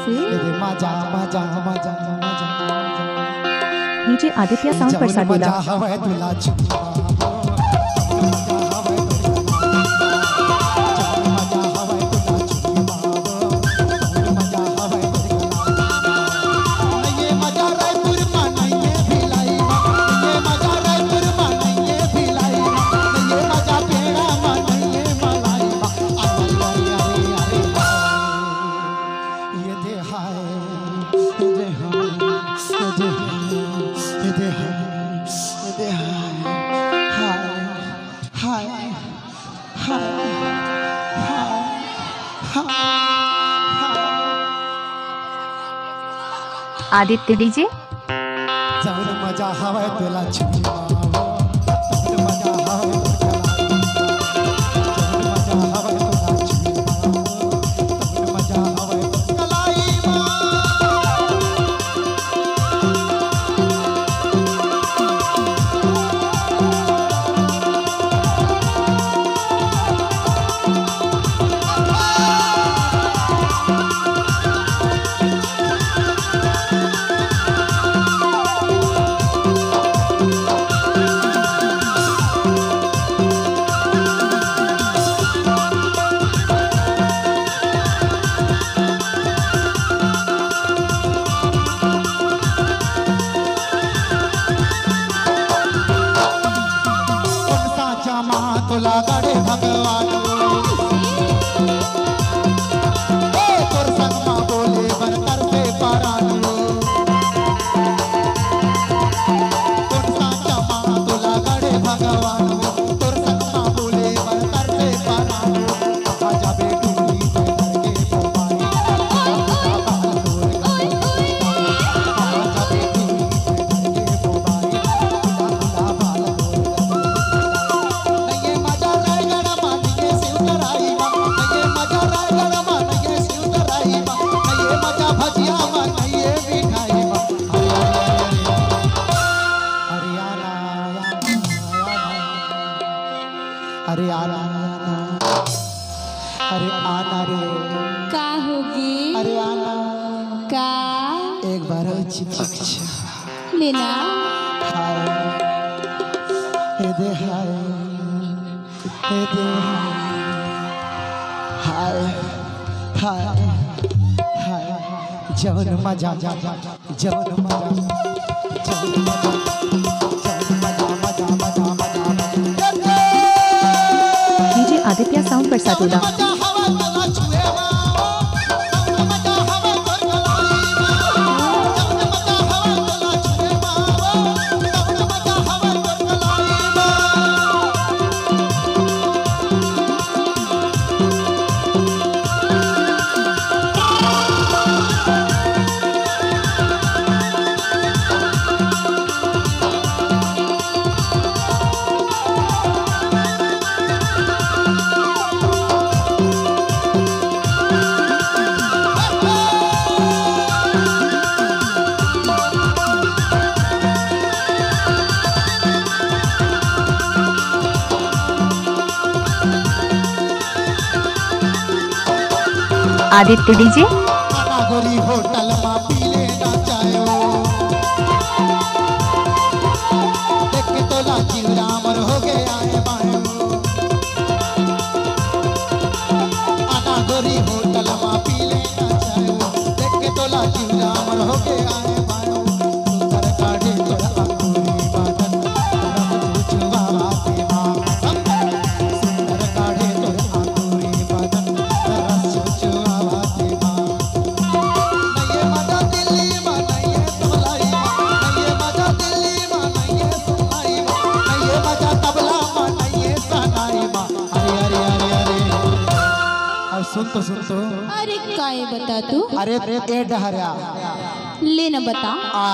कैसे? मजा मजा मजा मजा डीजे आदित्य साउंड पर साडूला हवे दुला छुपा आदित्य डीजे जवन मजा हवे तुला छुपा मजा हवे मजा हवे कलाई तुला गड़े भगवान तोर संग मां बोले बर कर पे पारान तोर साचा मां तुला गड़े भगवान तोर संग मां बोले बर कर पे पारान कहा जाबे डूबी पे करके बोपाई कहा जाबे डूबी पे करके बोपाई खुला बाल अरे आना अरे आना रे का होगी अरे आना का एक बार चिट्ठी लेना हाय हे दे हाय हे दे हाय हाय हाय जवन मजा जवन मजा जवन मजा आदित्य साउंड पर साडूला आदित्य डीजे नागरी होटल मा पीले ना चायो देख के तो लाजी रामर हो गया है बायो नागरी होटल मा पीले ना चायो देख के तो लाजी रामर हो गया है बायो सुंदर काढ़े तोरा अंगूरी बादन रब छुवा बाते मां सुंदर काढ़े तोरा अंगूरी बादन रब छुवा बाते मां ये मजा दिल्ली में नहीं है सुलाई ये मजा दिल्ली में नहीं है सुलाई ये मजा तबला में नहीं है सनाई मां अरे अरे अरे अरे अब सुन तो अरे काहे बता तू अरे ए डहरा लेना बता आ